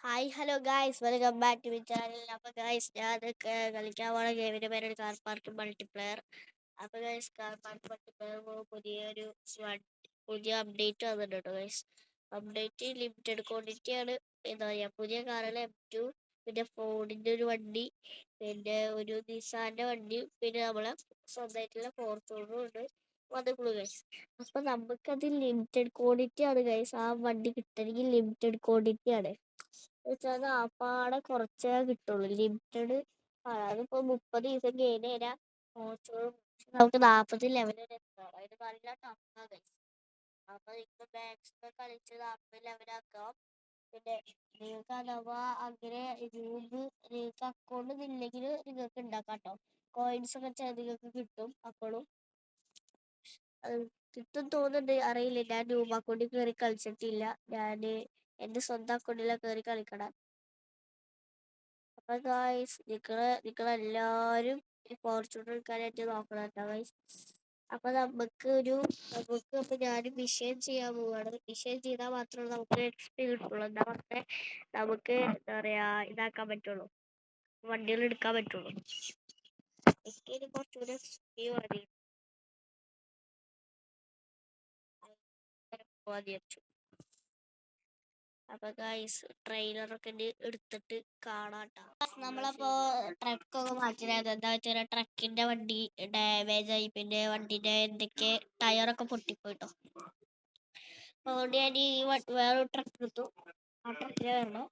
Hi hello guys, welcome back to my channel. അപ്പോൾ guys, ഞാൻ കളിക്കാൻ പോണ ഗെയിമിൻ്റെ പേരാണ് കാർ പാർക്ക് മൾട്ടിപ്ലെയർ. അപ്പോൾ ഗായ്സ്, കാർ പാർക്ക് മൾട്ടിപ്ലെയർ പുതിയ അപ്ഡേറ്റ് വന്നിട്ടുണ്ട് കേട്ടോ ഗായ്സ്. അപ്ഡേറ്റ് ലിമിറ്റഡ് ക്വാണ്ടിറ്റി ആണ്. എന്താ പറയുക, പുതിയ കാറുകൾ M2, പിന്നെ ഫോർഡിൻ്റെ ഒരു വണ്ടി, പിന്നെ ഒരു നിസാൻ്റെ വണ്ടി, പിന്നെ നമ്മളെ സ്വന്തമായിട്ടുള്ള ഫോർച്യൂണറും ഉണ്ട് വന്നിട്ടുള്ളൂ ഗൈസ്. അപ്പോൾ നമുക്കത് ലിമിറ്റഡ് ക്വാണ്ടിറ്റി ആണ് ഗൈസ്. ആ വണ്ടി കിട്ടണമെങ്കിൽ ലിമിറ്റഡ് ക്വാണ്ടിറ്റി ആണ് വെച്ചാൽ ആപ്പാടെ കുറച്ചേ കിട്ടുള്ളൂ. ലിമിറ്റഡ് അതിപ്പോ 30 ദിവസം കഴിഞ്ഞ് കഴിഞ്ഞാൽ നമുക്ക് 40 ലെവൽ വരെ എത്താം. അതിന് നല്ല ടഫാണ്. അപ്പൊ നിങ്ങൾ മാക്സിമം കളിച്ച് 40 ലെവലാക്കാം. പിന്നെ നിങ്ങൾക്ക് അഥവാ അങ്ങനെ നിങ്ങൾക്ക് അക്കൗണ്ട് ഇല്ലെങ്കിൽ നിങ്ങൾക്ക് ഉണ്ടാക്കാം കേട്ടോ. കോയിൻസ് ഒക്കെ നിങ്ങൾക്ക് കിട്ടും. അപ്പോഴും കിട്ടും തോന്നുന്നുണ്ട്, അറിയില്ല. ഞാൻ രൂപ അക്കൗണ്ടിൽ കയറി കളിച്ചിട്ടില്ല. ഞാൻ എൻ്റെ സ്വന്തം അക്കൗണ്ടിലാണ് കയറി കളിക്കണം. അപ്പൊ ഗായ്സ്, നിങ്ങളെല്ലാവരും ഈ ഫോർച്യൂണർ എടുക്കാനായിട്ട് നോക്കണം കേട്ടോ ഗായ്സ്. അപ്പൊ അപ്പൊ ഞാനും വിഷയം ചെയ്യാൻ പോവാണ്. വിഷയം ചെയ്താൽ മാത്രമേ നമുക്ക് XP കിട്ടുള്ളൂ. എന്താ പറഞ്ഞാൽ നമുക്ക് എന്താ പറയാ ഇതാക്കാൻ പറ്റുള്ളൂ, വണ്ടികൾ എടുക്കാൻ പറ്റുള്ളൂ. എനിക്ക് ഇനി കുറച്ചുകൂടെ XP മതി. വിചാരിച്ചു. അപ്പൊ ഗൈസ്, ട്രെയിലറൊക്കെ എടുത്തിട്ട് കാണാട്ടോ. നമ്മളപ്പോ ട്രക്കൊക്കെ മാറ്റിയത് എന്താ വെച്ചാൽ ട്രക്കിന്റെ വണ്ടി ഡാമേജ് ആയി. പിന്നെ വണ്ടിന്റെ എന്തൊക്കെ ടയറൊക്കെ പൊട്ടിപ്പോയിട്ടോ. അതുകൊണ്ട് ഞാൻ വേറൊരു ട്രക്ക് എടുത്തു. ആ ട്രക്കിന് വരണം.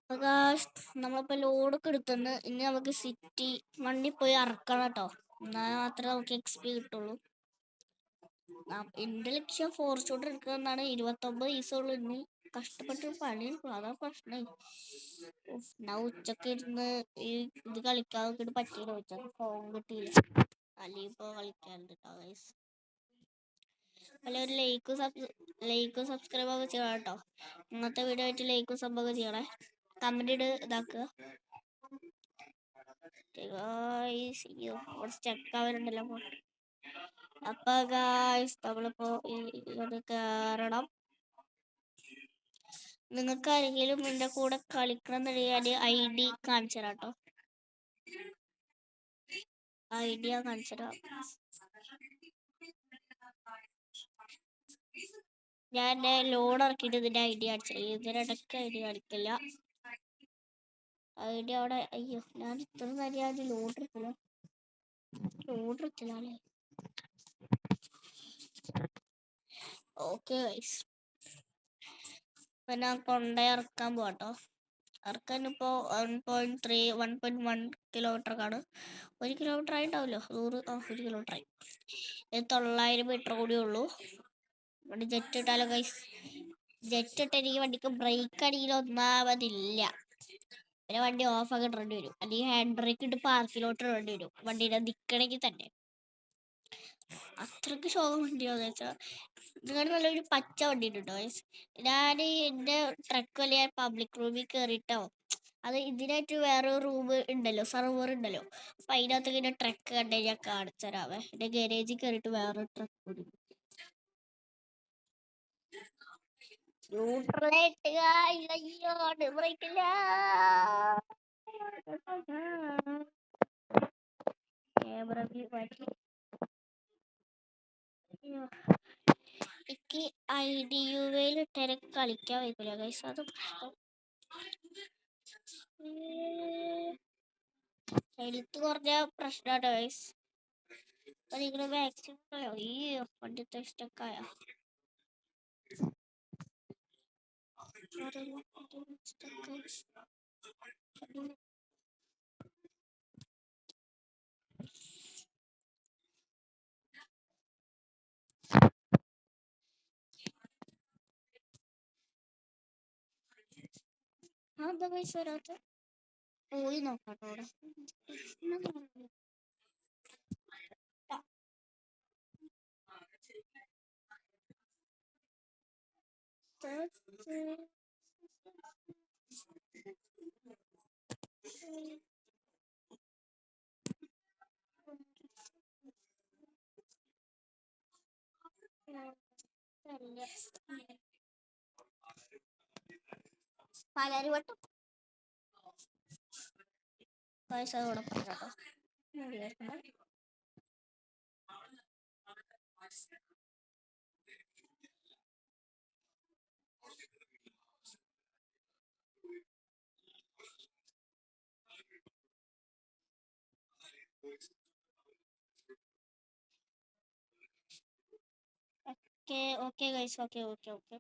അപ്പൊ നമ്മളിപ്പോ ലോഡൊക്കെ എടുത്തുണ്ട്. ഇനി നമുക്ക് സിറ്റി വണ്ടി പോയി ഇറക്കണം കേട്ടോ. എന്നാൽ മാത്രമേ നമുക്ക് XP കിട്ടുള്ളൂ. എന്റെ ലക്ഷ്യം ഫോർച്യൂണർ എടുക്കുന്നതാണ്. 29 ദിവസമുള്ളൂ. ഇനി കഷ്ടപ്പെട്ട് പണിയെടുക്കും, അതാ പ്രശ്നം. ഞാൻ ഉച്ചക്ക് ഇരുന്ന് ഇത് കളിക്കാൻ നോക്കിയിട്ട് പറ്റിയില്ല. ഉച്ചക്ക് ഫോൺ കിട്ടിയില്ല. അല്ലെങ്കിൽ ഇപ്പോൾ കളിക്കാറുണ്ട് കേട്ടോ ഗൈസ്. അല്ല, ഒരു ലൈക്കും സബ്സ്ക്രൈബ് ഒക്കെ ചെയ്യണം കേട്ടോ. ഇന്നത്തെ വീഡിയോ ആയിട്ട് ലൈക്കും സബ്ബൊക്കെ ചെയ്യണേ. കമന്റ് ഇതാക്കുക. സ്റ്റക്കാവരുണ്ടല്ലോ. അപ്പൊ ഗായ്സ്, നമ്മളിപ്പോ ഇത് കയറണം. നിങ്ങൾക്ക് ആരെങ്കിലും എന്റെ കൂടെ കളിക്കണം എന്നുണ്ടെങ്കിൽ ID കാണിച്ചു തരാം കേട്ടോ. ഐഡിയ കാണിച്ചു തരാം. ഞാൻ ലോഡ് ഇറക്കിയിട്ട് ഇതിന്റെ ID കാണിച്ചു തരാം. ഇതിനിടയ്ക്ക് ID കാണിക്കില്ല. ID അവിടെ. അയ്യോ, ഞാൻ ഇത്ര നേരം ലോഡ് എടുത്തില്ലേ. ഓക്കെ ഗൈസ്, ഞാൻ ഇറക്കാൻ പോട്ടോ. ഇറക്കാൻ ഇപ്പോൾ 1.1 കിലോമീറ്റർ ആണ്. 1 കിലോമീറ്റർ ആയിട്ടാവല്ലോ. 100 കിലോമീറ്റർ ആയി. 900 മീറ്റർ കൂടി ഉള്ളൂ. വണ്ടി ജെറ്റ് ഇട്ടാലോ ഗൈസ്. ജെറ്റ് ഇട്ട് എനിക്ക് വണ്ടിക്ക് ബ്രേക്ക് അടിയിൽ ഒന്നാമതില്ല. പിന്നെ വണ്ടി ഓഫ് ആക്കി ഇടേണ്ടി വരും. അല്ലെങ്കിൽ ഹാൻഡ് ബ്രേക്ക് ഇട്ട് പാർക്കിലോട്ട് ഇടേണ്ടി വരും വണ്ടിയുടെ നിൽക്കണമെങ്കിൽ തന്നെ. അത്രയ്ക്ക് ശോകം വണ്ടിയാന്ന് വെച്ചാൽ. നിങ്ങളുടെ നല്ലൊരു പച്ച വണ്ടി ഉണ്ട് കേട്ടോ. ഞാൻ എൻ്റെ ട്രക്ക് വലിയ പബ്ലിക് റൂമിൽ കയറിയിട്ടോ. അത് ഇതിനായിട്ട് വേറെ റൂം ഉണ്ടല്ലോ, സെർവർ ഉണ്ടല്ലോ. അപ്പം അതിനകത്ത് ഇങ്ങനെ ട്രക്ക് കണ്ടു ഞാൻ കാണിച്ചു തരാവേ. എൻ്റെ ഗാരേജിൽ കയറിയിട്ട് വേറെ ട്രക്ക് കൂടി. എനിക്ക് IDUയിൽ കളിക്കാൻ വയ്ക്കില്ല ഗൈസ്. അത് ഹെൽത്ത് കുറഞ്ഞ പ്രശ്നമാണ് ഗൈസ്. അപ്പൊ നിങ്ങൾ മാക്സിമം ഈ വണ്ടിത്തെ സ്റ്റക്കായ എന്താ പൈസ വരാത്ത പോയി നോക്കാട്ടോ അവിടെ. പാലാരിവട്ടം പൈസ കൂടെ പറഞ്ഞോ. Okay okay guys, okay okay okay.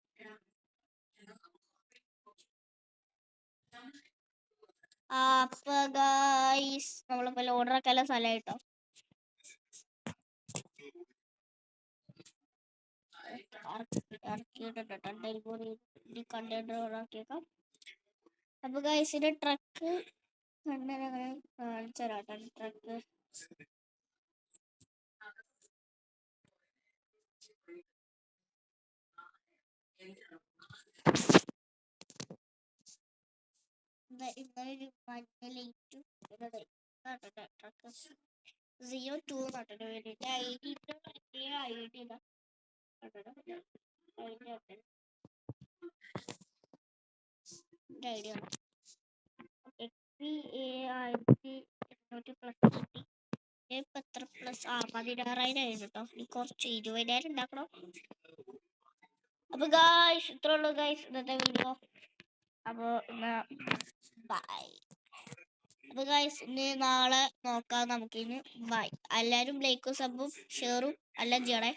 അപ്പൊ ഗൈസ് നമ്മളിപ്പോ ഓർഡർ ആക്കാനുള്ള സ്ഥലമായിട്ടോ. ഇറക്കിയിട്ടാക്കിയേക്കാം. അപ്പൊ ഗൈസിന്റെ ട്രക്ക് കാണിച്ചു തരാട്ടോ. ട്രക്ക് ഇന്നൊരു മഞ്ഞ ലൈറ്റും ട്രക്ക് ZO2 നട്ടിട്ട് വേണ്ടിയിട്ട് ഐഡി ഇതാ ഐഡിയ 8,800+ ഇപ്പൊ എത്ര പ്ലസ് 16,000 ആയിരുന്നു കേട്ടോ. ഇനി കുറച്ച് 20,000 ഉണ്ടാക്കണം. അപ്പൊ ഗായ്സ് ഇത്രേ ഉള്ളൂ ഗായ്സ് ഇന്നത്തെ വീഡിയോ. അപ്പൊ ബൈ. അപ്പൊ ഗായ്സ് ഇനി നാളെ നോക്കാം നമുക്കിനി. ബൈ. എല്ലാവരും ലൈക്കും സബും ഷെയറും എല്ലാം ചെയ്യണേ.